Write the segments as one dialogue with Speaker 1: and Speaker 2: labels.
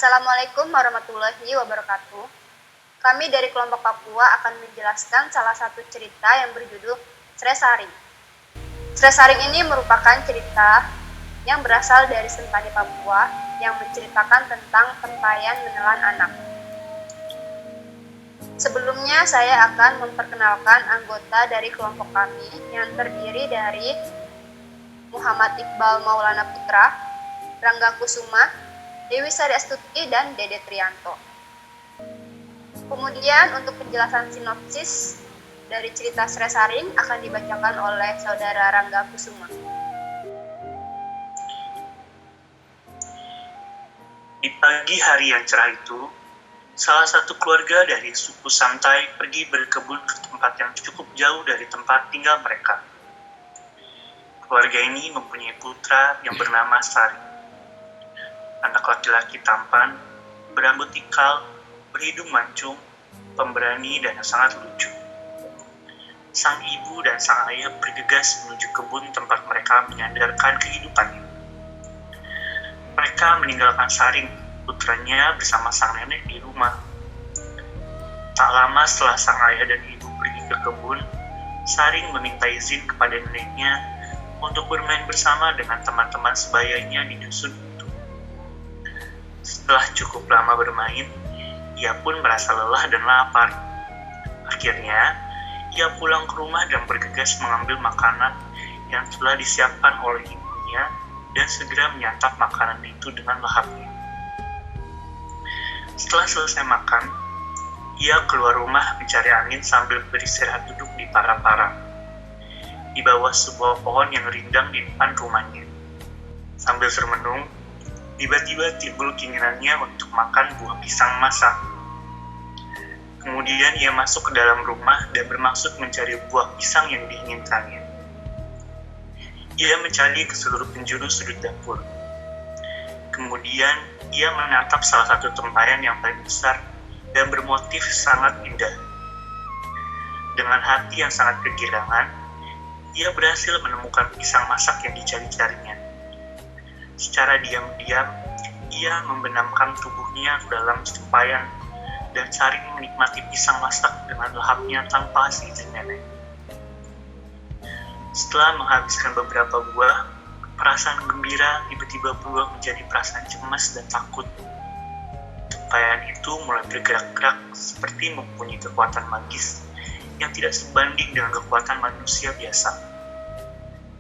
Speaker 1: Assalamualaikum warahmatullahi wabarakatuh. Kami dari kelompok Papua akan menjelaskan salah satu cerita yang berjudul Sresaring. Sresaring ini merupakan cerita yang berasal dari Sentani Papua yang menceritakan tentang tempayan menelan anak. Sebelumnya saya akan memperkenalkan anggota dari kelompok kami yang terdiri dari Muhammad Iqbal Maulana Putra, Rangga Kusuma, Dewi Sari Astuti, dan Dede Trianto. Kemudian untuk penjelasan sinopsis dari cerita Sresaring akan dibacakan oleh Saudara Rangga Kusuma.
Speaker 2: Di pagi hari yang cerah itu, salah satu keluarga dari suku Santai pergi berkebun ke tempat yang cukup jauh dari tempat tinggal mereka. Keluarga ini mempunyai putra yang bernama Sari. Anak laki-laki tampan, berambut ikal, berhidung mancung, pemberani, dan sangat lucu. Sang ibu dan sang ayah bergegas menuju kebun tempat mereka menyandarkan kehidupannya. Mereka meninggalkan Saring, putranya, bersama sang nenek di rumah. Tak lama setelah sang ayah dan ibu pergi ke kebun, Saring meminta izin kepada neneknya untuk bermain bersama dengan teman-teman sebayanya di dusun itu. Setelah cukup lama bermain, ia pun merasa lelah dan lapar. Akhirnya, ia pulang ke rumah dan bergegas mengambil makanan yang telah disiapkan oleh ibunya dan segera menyantap makanan itu dengan lahapnya. Setelah selesai makan, ia keluar rumah mencari angin sambil beristirahat duduk di parang-parang di bawah sebuah pohon yang rindang di depan rumahnya. Sambil termenung, tiba-tiba timbul keinginannya untuk makan buah pisang masak. Kemudian ia masuk ke dalam rumah dan bermaksud mencari buah pisang yang diinginkannya. Ia mencari ke seluruh penjuru sudut dapur. Kemudian ia menatap salah satu tempayan yang paling besar dan bermotif sangat indah. Dengan hati yang sangat kegirangan, ia berhasil menemukan pisang masak yang dicari-carinya. Secara diam-diam, ia membenamkan tubuhnya ke dalam tempayan dan Saring menikmati pisang masak dengan lahapnya tanpa seizin nenek. Setelah menghabiskan beberapa buah, perasaan gembira tiba-tiba berubah menjadi perasaan cemas dan takut. Tempayan itu mulai bergerak-gerak seperti mempunyai kekuatan magis yang tidak sebanding dengan kekuatan manusia biasa.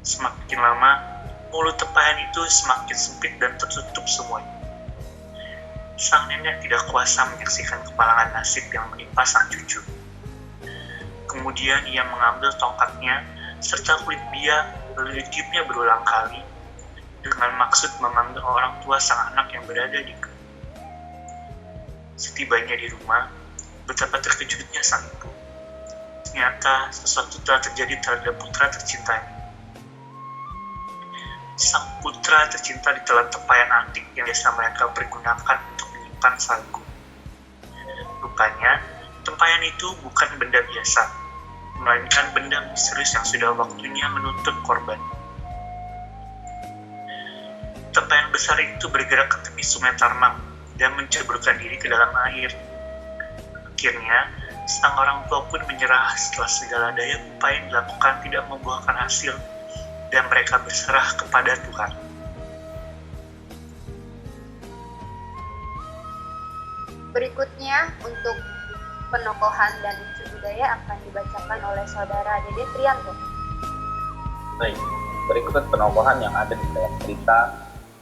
Speaker 2: Semakin lama, mulut tempayan itu semakin sempit dan tertutup semuanya. Sang nenek tidak kuasa menyaksikan kepalangan nasib yang menimpa sang cucu. Kemudian ia mengambil tongkatnya serta kulit bia lalu ditiupnya berulang kali dengan maksud memanggil orang tua sang anak yang berada di kebun. Setibanya di rumah, betapa terkejutnya sang ibu. Ternyata sesuatu telah terjadi terhadap putra tercintanya. Sang putra tercinta ditelan tempayan antik yang biasa mereka pergunakan untuk menyimpan sagu. Rupanya, tempayan itu bukan benda biasa, melainkan benda misterius yang sudah waktunya menuntut korban. Tempayan besar itu bergerak ke tepi sungai Tarmang dan menceburkan diri ke dalam air. Akhirnya, sang orang tua pun menyerah setelah segala daya upaya yang dilakukan tidak membuahkan hasil, dan mereka berserah kepada Tuhan.
Speaker 1: Berikutnya untuk penokohan dan unsur budaya akan dibacakan oleh Saudara Dede Trianto.
Speaker 3: Baik, berikut penokohan yang ada di dalam cerita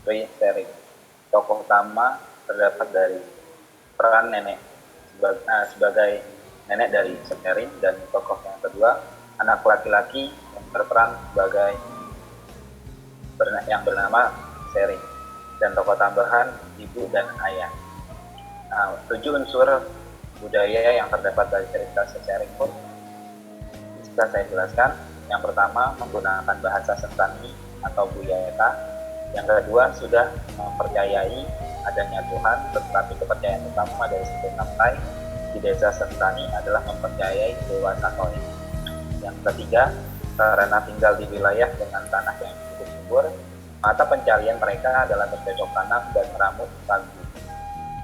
Speaker 3: Sresaring. Tokoh utama terdapat dari peran nenek sebagai nenek dari Sresaring, dan tokoh yang kedua anak laki-laki yang berperan sebagai yang bernama Sering, dan tokoh tambahan ibu dan ayah. 7 unsur budaya yang terdapat dari cerita Sresaring pun bisa saya jelaskan. Yang pertama, menggunakan bahasa Sentani atau Buyeta. Yang kedua, sudah mempercayai adanya Tuhan, tetapi kepercayaan utama dari suku Santai di desa Sentani adalah mempercayai Dewa Satoe. Yang ketiga, karena tinggal di wilayah dengan tanah yang cukup subur, mata pencarian mereka adalah bercocok tanam dan meramut sagu.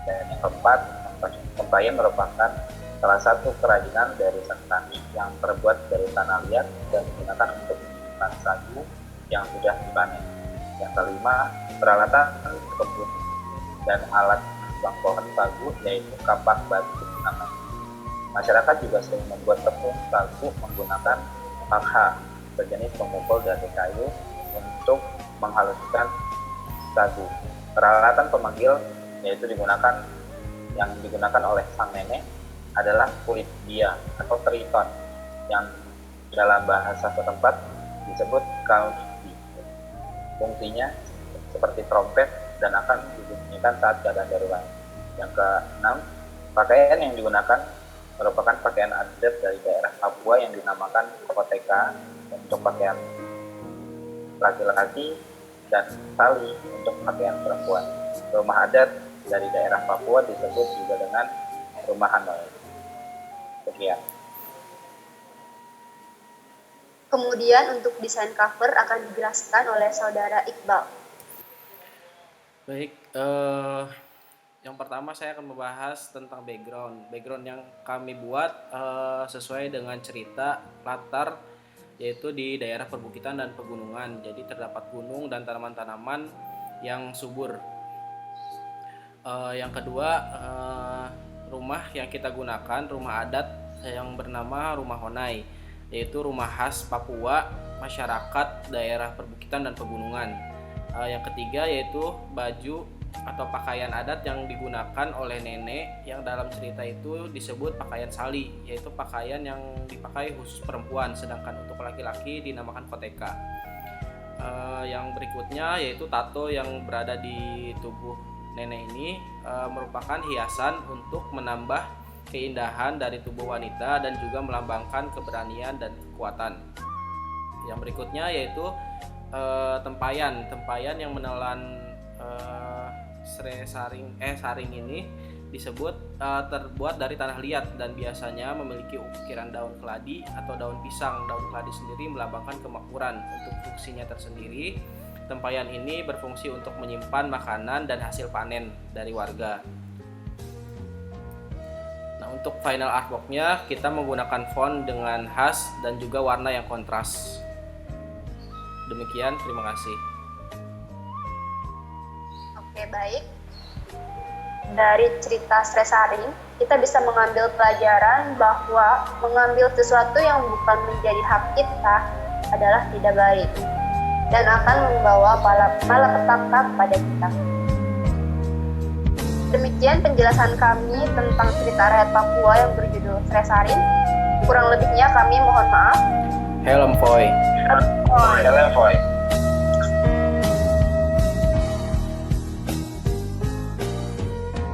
Speaker 3: Dan yang keempat, Tempayan merupakan salah satu kerajinan dari petani yang terbuat dari tanah liat dan digunakan untuk menyimpan sagu yang sudah dipanen. Yang kelima, peralatan kebun dan alat bang pohon sagu yaitu kapak batu namanya. Masyarakat juga sering membuat tepung sagu menggunakan pakha, sejenis pemukul dari kayu untuk menghaluskan sagu. Peralatan pemanggil yaitu yang digunakan oleh sang nenek adalah kulit bia atau triton yang dalam bahasa setempat disebut kalbi. Fungsinya seperti trompet dan akan dibunyikan saat keadaan darurat. Yang keenam, pakaian yang digunakan merupakan pakaian adat dari daerah Papua yang dinamakan koteka untuk pakaian laki-laki dan tali untuk pakaian perempuan. Rumah adat dari daerah Papua disebut juga dengan rumah Hanoi. Sekian.
Speaker 1: Kemudian untuk desain cover akan dijelaskan oleh saudara Iqbal.
Speaker 4: Baik, yang pertama saya akan membahas tentang background yang kami buat sesuai dengan cerita latar, yaitu di daerah perbukitan dan pegunungan. Jadi terdapat gunung dan tanaman-tanaman yang subur. Yang kedua, rumah yang kita gunakan rumah adat yang bernama rumah Honai, yaitu rumah khas Papua masyarakat daerah perbukitan dan pegunungan. Yang ketiga yaitu baju atau pakaian adat yang digunakan oleh nenek yang dalam cerita itu disebut pakaian sali, yaitu pakaian yang dipakai khusus perempuan, sedangkan untuk laki-laki dinamakan koteka. Yang berikutnya yaitu tato yang berada di tubuh nenek ini merupakan hiasan untuk menambah keindahan dari tubuh wanita dan juga melambangkan keberanian dan kekuatan. Yang berikutnya yaitu tempayan yang menelan saring ini disebut terbuat dari tanah liat dan biasanya memiliki ukiran daun keladi atau daun pisang. Daun keladi sendiri melambangkan kemakmuran. Untuk fungsinya tersendiri, tempayan ini berfungsi untuk menyimpan makanan dan hasil panen dari warga. Nah, untuk final artworknya kita menggunakan font dengan khas dan juga warna yang kontras. Demikian, terima kasih.
Speaker 1: Oke, baik. Dari cerita Sresaring, kita bisa mengambil pelajaran bahwa mengambil sesuatu yang bukan menjadi hak kita adalah tidak baik dan akan membawa malapetaka pada kita. Demikian penjelasan kami tentang cerita rakyat Papua yang berjudul Sresaring. Kurang lebihnya kami mohon maaf.
Speaker 4: Helm Foy.
Speaker 3: Hello, Foy.